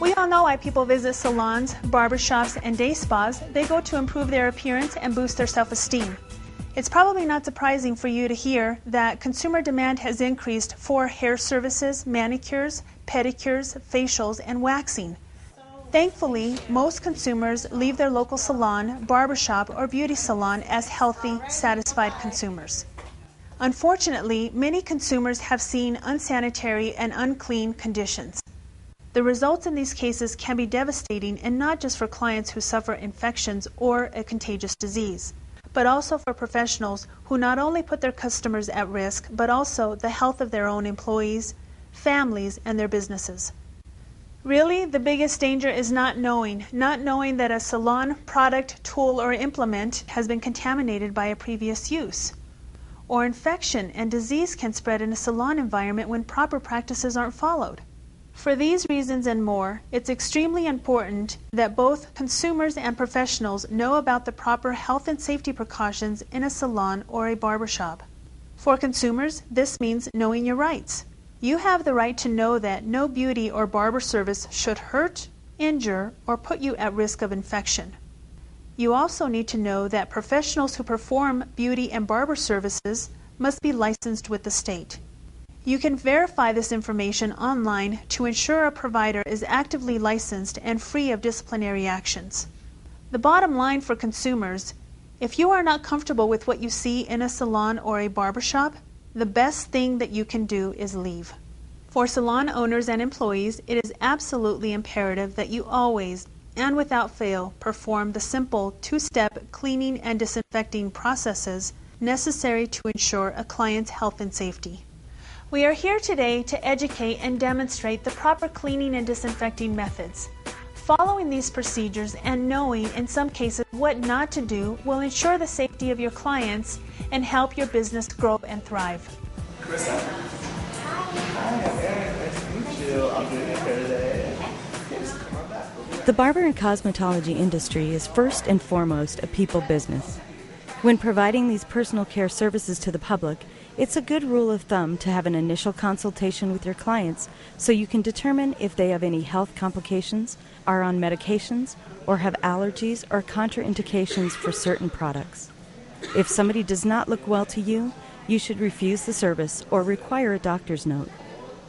We all know why people visit salons, barbershops, and day spas. They go to improve their appearance and boost their self-esteem. It's probably not surprising for you to hear that consumer demand has increased for hair services, manicures, pedicures, facials, and waxing. Thankfully, most consumers leave their local salon, barbershop, or beauty salon as healthy, satisfied consumers. Unfortunately, many consumers have seen unsanitary and unclean conditions. The results in these cases can be devastating, and not just for clients who suffer infections or a contagious disease, but also for professionals who not only put their customers at risk, but also the health of their own employees, families, and their businesses. Really, the biggest danger is not knowing that a salon product, tool, or implement has been contaminated by a previous use. Or infection and disease can spread in a salon environment when proper practices aren't followed. For these reasons and more, it's extremely important that both consumers and professionals know about the proper health and safety precautions in a salon or a barbershop. For consumers, this means knowing your rights. You have the right to know that no beauty or barber service should hurt, injure, or put you at risk of infection. You also need to know that professionals who perform beauty and barber services must be licensed with the state. You can verify this information online to ensure a provider is actively licensed and free of disciplinary actions. The bottom line for consumers, if you are not comfortable with what you see in a salon or a barbershop, the best thing that you can do is leave. For salon owners and employees, it is absolutely imperative that you always, and without fail, perform the simple two-step cleaning and disinfecting processes necessary to ensure a client's health and safety. We are here today to educate and demonstrate the proper cleaning and disinfecting methods. Following these procedures and knowing, in some cases, what not to do will ensure the safety of your clients and help your business grow and thrive. Krista. Hi, I'm Aaron. Nice to meet you. I'm doing your hair today. Please come on back. The barber and cosmetology industry is first and foremost a people business. When providing these personal care services to the public, it's a good rule of thumb to have an initial consultation with your clients so you can determine if they have any health complications, are on medications, or have allergies or contraindications for certain products. If somebody does not look well to you, you should refuse the service or require a doctor's note.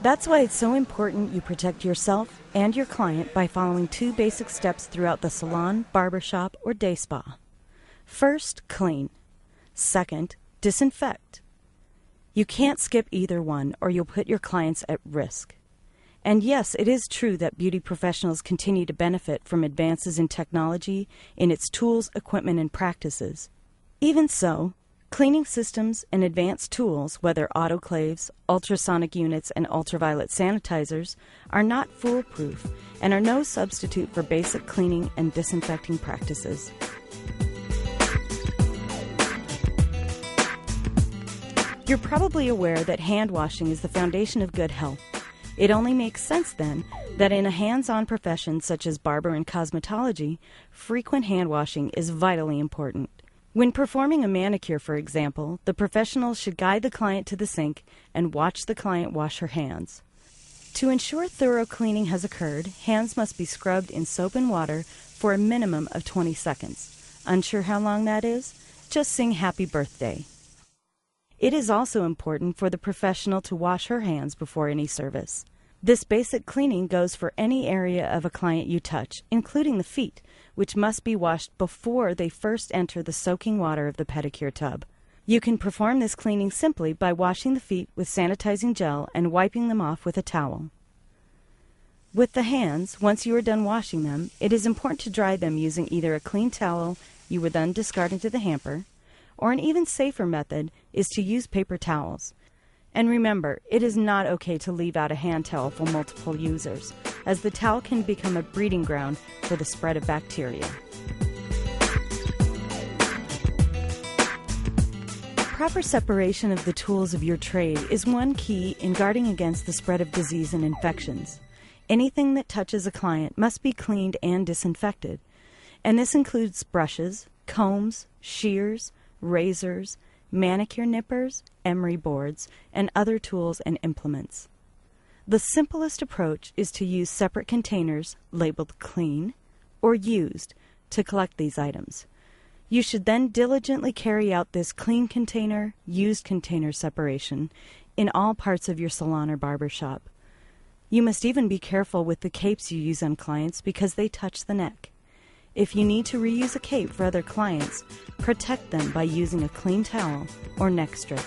That's why it's so important you protect yourself and your client by following two basic steps throughout the salon, barbershop, or day spa. First, clean. Second, disinfect. You can't skip either one or you'll put your clients at risk. And yes, it is true that beauty professionals continue to benefit from advances in technology, in its tools, equipment, and practices. Even so, cleaning systems and advanced tools, whether autoclaves, ultrasonic units, and ultraviolet sanitizers, are not foolproof and are no substitute for basic cleaning and disinfecting practices. You're probably aware that hand washing is the foundation of good health. It only makes sense, then, that in a hands-on profession such as barber and cosmetology, frequent hand washing is vitally important. When performing a manicure, for example, the professional should guide the client to the sink and watch the client wash her hands. To ensure thorough cleaning has occurred, hands must be scrubbed in soap and water for a minimum of 20 seconds. Unsure how long that is? Just sing Happy Birthday. It is also important for the professional to wash her hands before any service. This basic cleaning goes for any area of a client you touch, including the feet, which must be washed before they first enter the soaking water of the pedicure tub. You can perform this cleaning simply by washing the feet with sanitizing gel and wiping them off with a towel. With the hands, once you are done washing them, it is important to dry them using either a clean towel you would then discard into the hamper, or an even safer method is to use paper towels. And remember, it is not okay to leave out a hand towel for multiple users, as the towel can become a breeding ground for the spread of bacteria. Proper separation of the tools of your trade is one key in guarding against the spread of disease and infections. Anything that touches a client must be cleaned and disinfected, and this includes brushes, combs, shears, razors, manicure nippers, emery boards, and other tools and implements. The simplest approach is to use separate containers labeled clean or used to collect these items. You should then diligently carry out this clean container, used container separation in all parts of your salon or barber shop. You must even be careful with the capes you use on clients because they touch the neck. If you need to reuse a cape for other clients, protect them by using a clean towel or neck strip.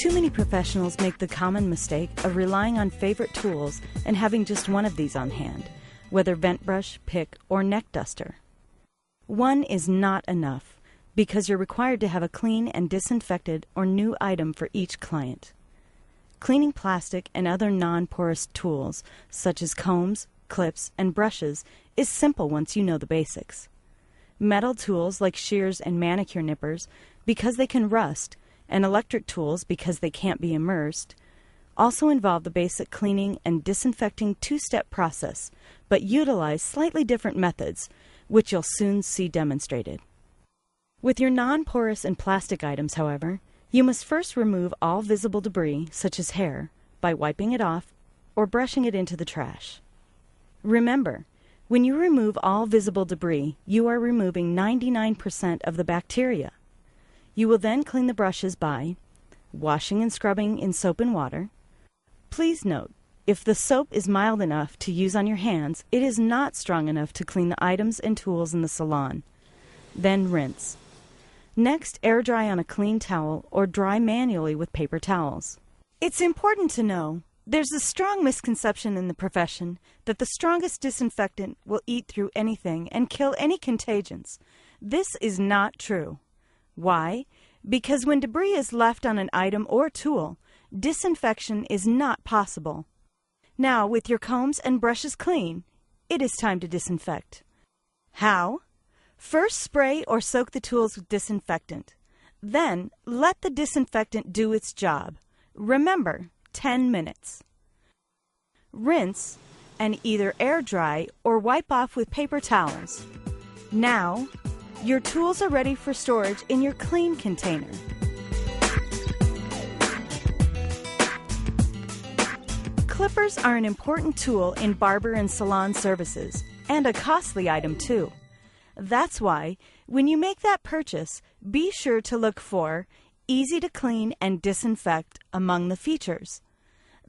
Too many professionals make the common mistake of relying on favorite tools and having just one of these on hand, whether vent brush, pick, or neck duster. One is not enough because you're required to have a clean and disinfected or new item for each client. Cleaning plastic and other non-porous tools, such as combs, clips, and brushes, is simple once you know the basics. Metal tools like shears and manicure nippers, because they can rust, and electric tools because they can't be immersed, also involve the basic cleaning and disinfecting two-step process, but utilize slightly different methods, which you'll soon see demonstrated. With your non-porous and plastic items, however, you must first remove all visible debris, such as hair, by wiping it off or brushing it into the trash. Remember, when you remove all visible debris, you are removing 99% of the bacteria. You will then clean the brushes by washing and scrubbing in soap and water. Please note, if the soap is mild enough to use on your hands, it is not strong enough to clean the items and tools in the salon. Then rinse. Next, air dry on a clean towel or dry manually with paper towels. It's important to know there's a strong misconception in the profession that the strongest disinfectant will eat through anything and kill any contagions. This is not true. Why? Because when debris is left on an item or tool, disinfection is not possible. Now, with your combs and brushes clean, it is time to disinfect. How? First, spray or soak the tools with disinfectant. Then, let the disinfectant do its job. Remember, 10 minutes. Rinse and either air dry or wipe off with paper towels. Now, your tools are ready for storage in your clean container. Clippers are an important tool in barber and salon services, and a costly item too. That's why, when you make that purchase, be sure to look for easy to clean and disinfect among the features.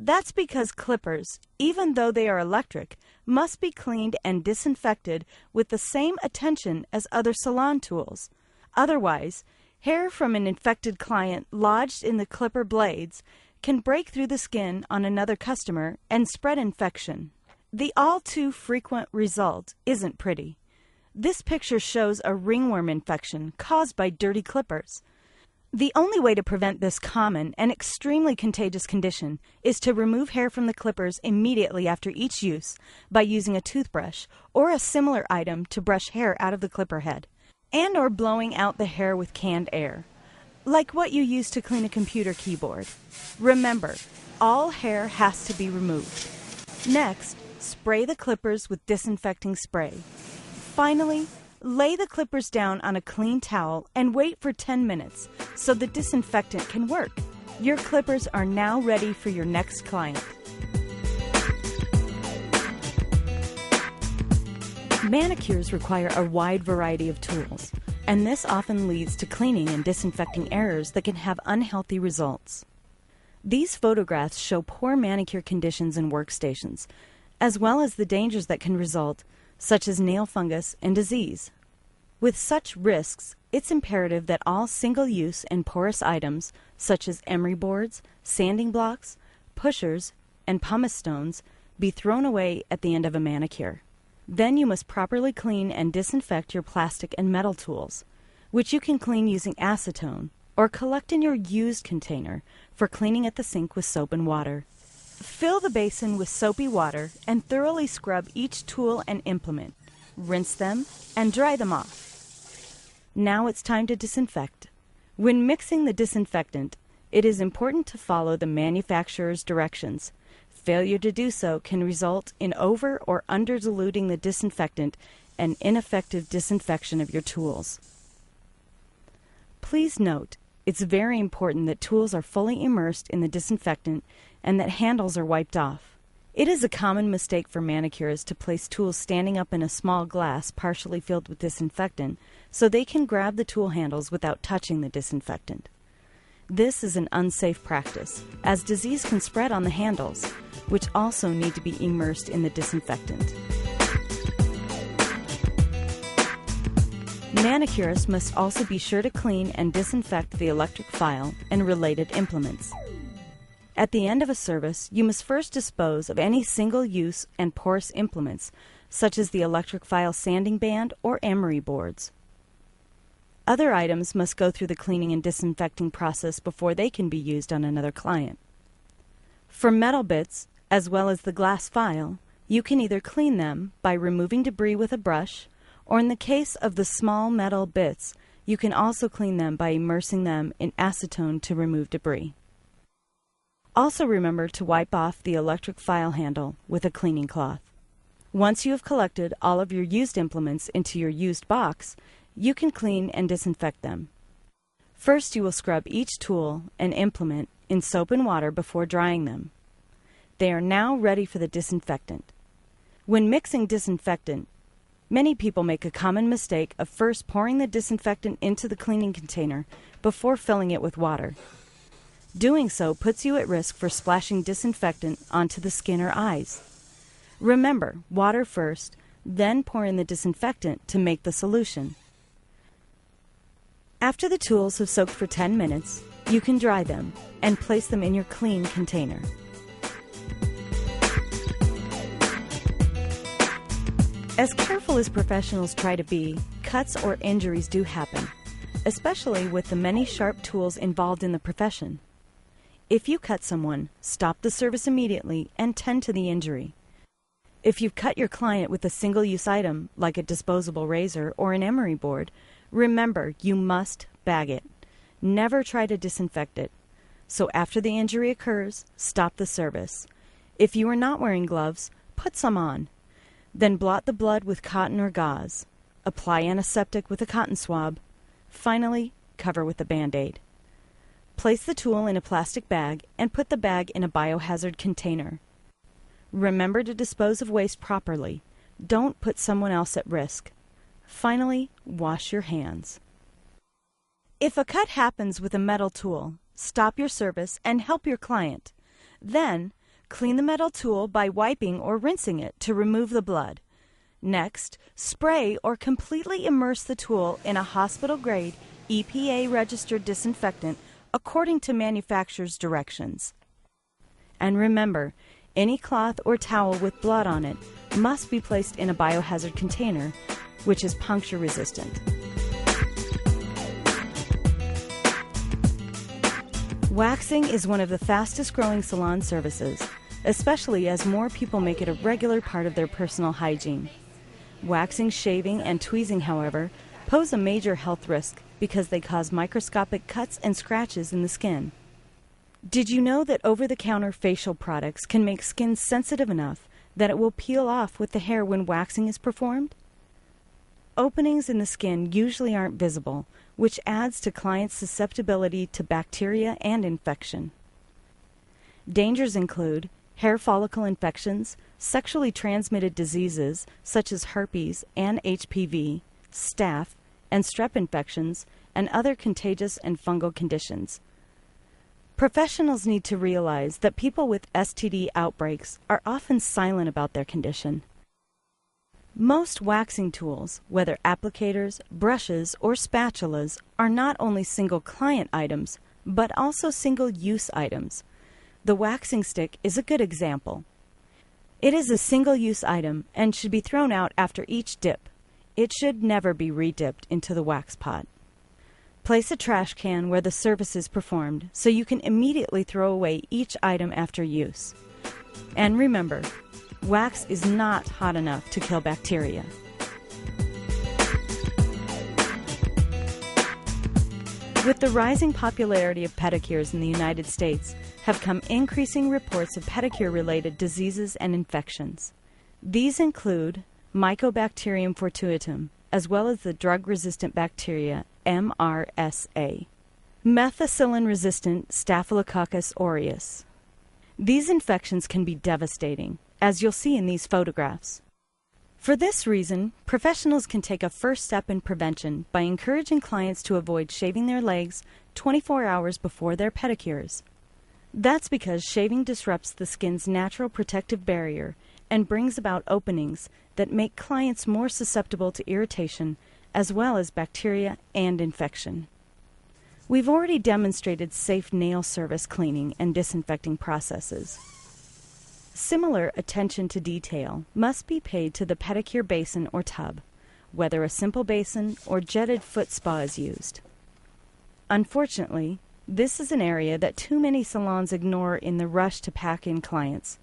That's because clippers, even though they are electric, must be cleaned and disinfected with the same attention as other salon tools. Otherwise, hair from an infected client lodged in the clipper blades can break through the skin on another customer and spread infection. The all too frequent result isn't pretty. This picture shows a ringworm infection caused by dirty clippers. The only way to prevent this common and extremely contagious condition is to remove hair from the clippers immediately after each use by using a toothbrush or a similar item to brush hair out of the clipper head, and or blowing out the hair with canned air, like what you use to clean a computer keyboard. Remember, all hair has to be removed. Next, spray the clippers with disinfecting spray. Finally, lay the clippers down on a clean towel and wait for 10 minutes so the disinfectant can work. Your clippers are now ready for your next client. Manicures require a wide variety of tools, and this often leads to cleaning and disinfecting errors that can have unhealthy results. These photographs show poor manicure conditions in workstations, as well as the dangers that can result, such as nail fungus and disease. With such risks, it's imperative that all single-use and porous items, such as emery boards, sanding blocks, pushers, and pumice stones, be thrown away at the end of a manicure. Then you must properly clean and disinfect your plastic and metal tools, which you can clean using acetone or collect in your used container for cleaning at the sink with soap and water. Fill the basin with soapy water and thoroughly scrub each tool and implement. Rinse them and dry them off. Now it's time to disinfect. When mixing the disinfectant, it is important to follow the manufacturer's directions. Failure to do so can result in over or under diluting the disinfectant and ineffective disinfection of your tools. Please note, it's very important that tools are fully immersed in the disinfectant and that handles are wiped off. It is a common mistake for manicurists to place tools standing up in a small glass partially filled with disinfectant so they can grab the tool handles without touching the disinfectant. This is an unsafe practice, as disease can spread on the handles, which also need to be immersed in the disinfectant. Manicurists must also be sure to clean and disinfect the electric file and related implements. At the end of a service, you must first dispose of any single-use and porous implements, such as the electric file sanding band or emery boards. Other items must go through the cleaning and disinfecting process before they can be used on another client. For metal bits, as well as the glass file, you can either clean them by removing debris with a brush, or in the case of the small metal bits, you can also clean them by immersing them in acetone to remove debris. Also remember to wipe off the electric file handle with a cleaning cloth. Once you have collected all of your used implements into your used box, you can clean and disinfect them. First, you will scrub each tool and implement in soap and water before drying them. They are now ready for the disinfectant. When mixing disinfectant, many people make a common mistake of first pouring the disinfectant into the cleaning container before filling it with water. Doing so puts you at risk for splashing disinfectant onto the skin or eyes. Remember, water first, then pour in the disinfectant to make the solution. After the tools have soaked for 10 minutes, you can dry them and place them in your clean container. As careful as professionals try to be, cuts or injuries do happen, especially with the many sharp tools involved in the profession. If you cut someone, stop the service immediately and tend to the injury. If you've cut your client with a single-use item, like a disposable razor or an emery board, remember you must bag it. Never try to disinfect it. So after the injury occurs, stop the service. If you are not wearing gloves, put some on. Then blot the blood with cotton or gauze. Apply antiseptic with a cotton swab. Finally, cover with a Band-Aid. Place the tool in a plastic bag and put the bag in a biohazard container. Remember to dispose of waste properly. Don't put someone else at risk. Finally, wash your hands. If a cut happens with a metal tool, stop your service and help your client. Then, clean the metal tool by wiping or rinsing it to remove the blood. Next, spray or completely immerse the tool in a hospital-grade, EPA-registered disinfectant according to manufacturer's directions. And remember, any cloth or towel with blood on it must be placed in a biohazard container, which is puncture resistant. Waxing is one of the fastest growing salon services, especially as more people make it a regular part of their personal hygiene. Waxing, shaving, and tweezing, however, pose a major health risk because they cause microscopic cuts and scratches in the skin. Did you know that over-the-counter facial products can make skin sensitive enough that it will peel off with the hair when waxing is performed? Openings in the skin usually aren't visible, which adds to clients' susceptibility to bacteria and infection. Dangers include hair follicle infections, sexually transmitted diseases such as herpes and HPV, staph, and strep infections, and other contagious and fungal conditions. Professionals need to realize that people with STD outbreaks are often silent about their condition. Most waxing tools, whether applicators, brushes, or spatulas, are not only single client items, but also single-use items. The waxing stick is a good example. It is a single-use item and should be thrown out after each dip. It should never be re-dipped into the wax pot. Place a trash can where the service is performed so you can immediately throw away each item after use. And remember, wax is not hot enough to kill bacteria. With the rising popularity of pedicures in the United States have come increasing reports of pedicure-related diseases and infections. These include Mycobacterium fortuitum, as well as the drug-resistant bacteria MRSA. Methicillin-resistant Staphylococcus aureus. These infections can be devastating, as you'll see in these photographs. For this reason, professionals can take a first step in prevention by encouraging clients to avoid shaving their legs 24 hours before their pedicures. That's because shaving disrupts the skin's natural protective barrier and brings about openings that make clients more susceptible to irritation as well as bacteria and infection. We've already demonstrated safe nail service cleaning and disinfecting processes. Similar attention to detail must be paid to the pedicure basin or tub, whether a simple basin or jetted foot spa is used. Unfortunately, this is an area that too many salons ignore in the rush to pack in clients.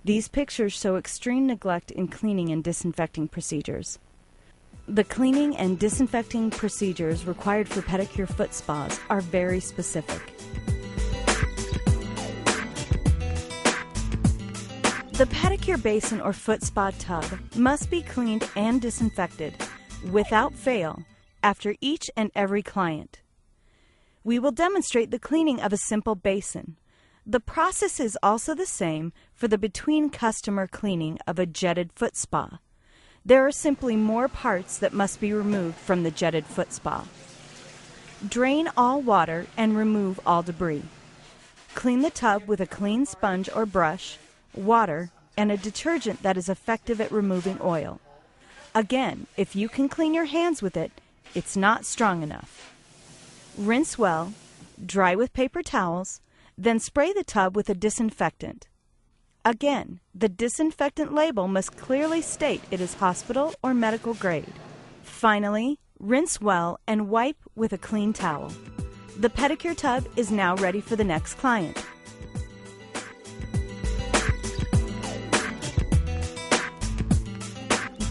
These pictures show extreme neglect in cleaning and disinfecting procedures. The cleaning and disinfecting procedures required for pedicure foot spas are very specific. The pedicure basin or foot spa tub must be cleaned and disinfected without fail after each and every client. We will demonstrate the cleaning of a simple basin. The process is also the same for the between customer cleaning of a jetted foot spa. There are simply more parts that must be removed from the jetted foot spa. Drain all water and remove all debris. Clean the tub with a clean sponge or brush, water, and a detergent that is effective at removing oil. Again, if you can clean your hands with it, it's not strong enough. Rinse well, dry with paper towels, then spray the tub with a disinfectant. Again, the disinfectant label must clearly state it is hospital or medical grade. Finally, rinse well and wipe with a clean towel. The pedicure tub is now ready for the next client.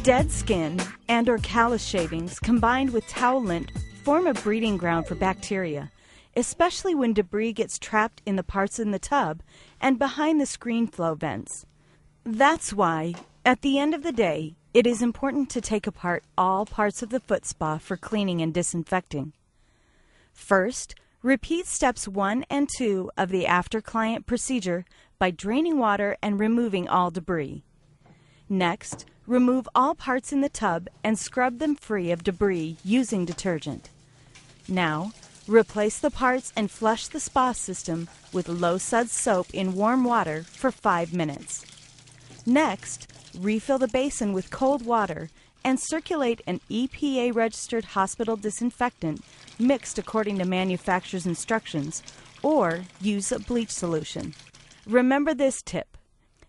Dead skin and/or callus shavings combined with towel lint form a breeding ground for bacteria, especially when debris gets trapped in the parts in the tub and behind the screen flow vents. That's why, at the end of the day, it is important to take apart all parts of the foot spa for cleaning and disinfecting. First, repeat steps 1 and 2 of the after-client procedure by draining water and removing all debris. Next, remove all parts in the tub and scrub them free of debris using detergent. Now, replace the parts and flush the spa system with low suds soap in warm water for 5 minutes. Next, refill the basin with cold water and circulate an EPA-registered hospital disinfectant mixed according to manufacturer's instructions, or use a bleach solution. Remember this tip.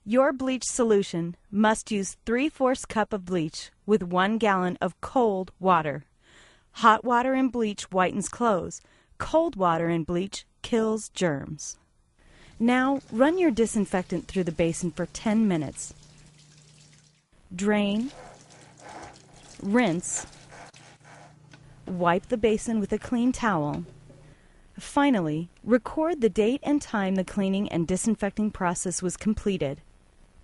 Your bleach solution must use 3/4 cup of bleach with 1 gallon of cold water. Hot water and bleach whitens clothes. Cold water and bleach kills germs. Now, run your disinfectant through the basin for 10 minutes. Drain, rinse, wipe the basin with a clean towel. Finally, record the date and time the cleaning and disinfecting process was completed.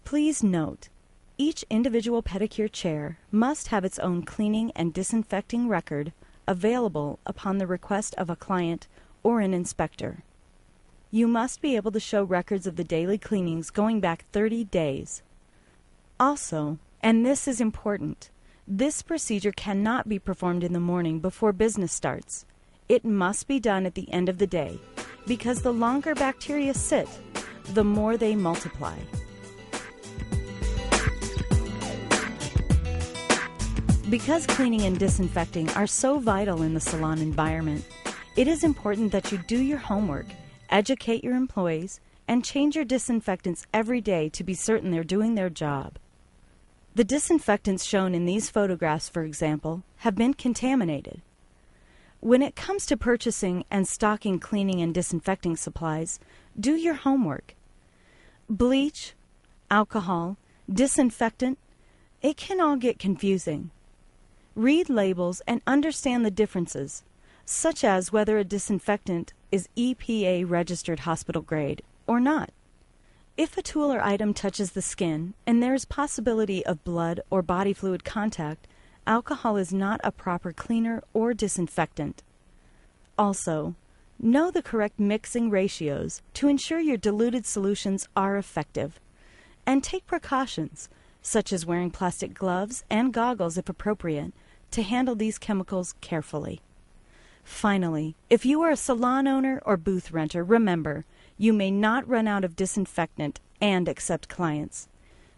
Please note, each individual pedicure chair must have its own cleaning and disinfecting record available upon the request of a client or an inspector. You must be able to show records of the daily cleanings going back 30 days. Also, and this is important, this procedure cannot be performed in the morning before business starts. It must be done at the end of the day, because the longer bacteria sit, the more they multiply. Because cleaning and disinfecting are so vital in the salon environment, it is important that you do your homework, educate your employees, and change your disinfectants every day to be certain they're doing their job. The disinfectants shown in these photographs, for example, have been contaminated. When it comes to purchasing and stocking cleaning and disinfecting supplies, do your homework. Bleach, alcohol, disinfectant, it can all get confusing. Read labels and understand the differences, such as whether a disinfectant is EPA-registered hospital grade or not. If a tool or item touches the skin and there is possibility of blood or body fluid contact, alcohol is not a proper cleaner or disinfectant. Also, Know the correct mixing ratios to ensure your diluted solutions are effective. And take precautions, such as wearing plastic gloves and goggles if appropriate, to handle these chemicals carefully. Finally, if you are a salon owner or booth renter, remember, you may not run out of disinfectant and accept clients.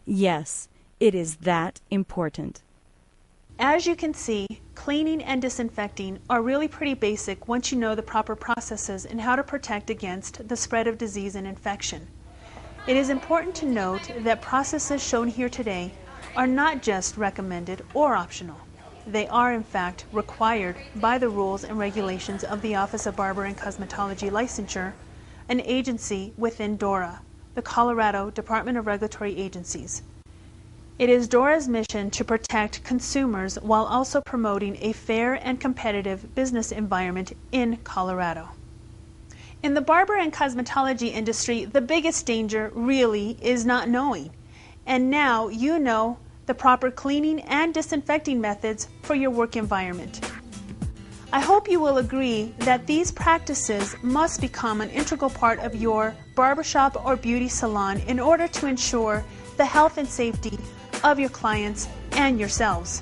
Yes, it is that important. As you can see, cleaning and disinfecting are really pretty basic once you know the proper processes and how to protect against the spread of disease and infection. It is important to note that processes shown here today are not just recommended or optional. They are, in fact, required by the rules and regulations of the Office of Barber and Cosmetology Licensure, an agency within DORA, the Colorado Department of Regulatory Agencies. It is DORA's mission to protect consumers while also promoting a fair and competitive business environment in Colorado. In the barber and cosmetology industry, the biggest danger really is not knowing. And now you know the proper cleaning and disinfecting methods for your work environment. I hope you will agree that these practices must become an integral part of your barbershop or beauty salon in order to ensure the health and safety of your clients and yourselves.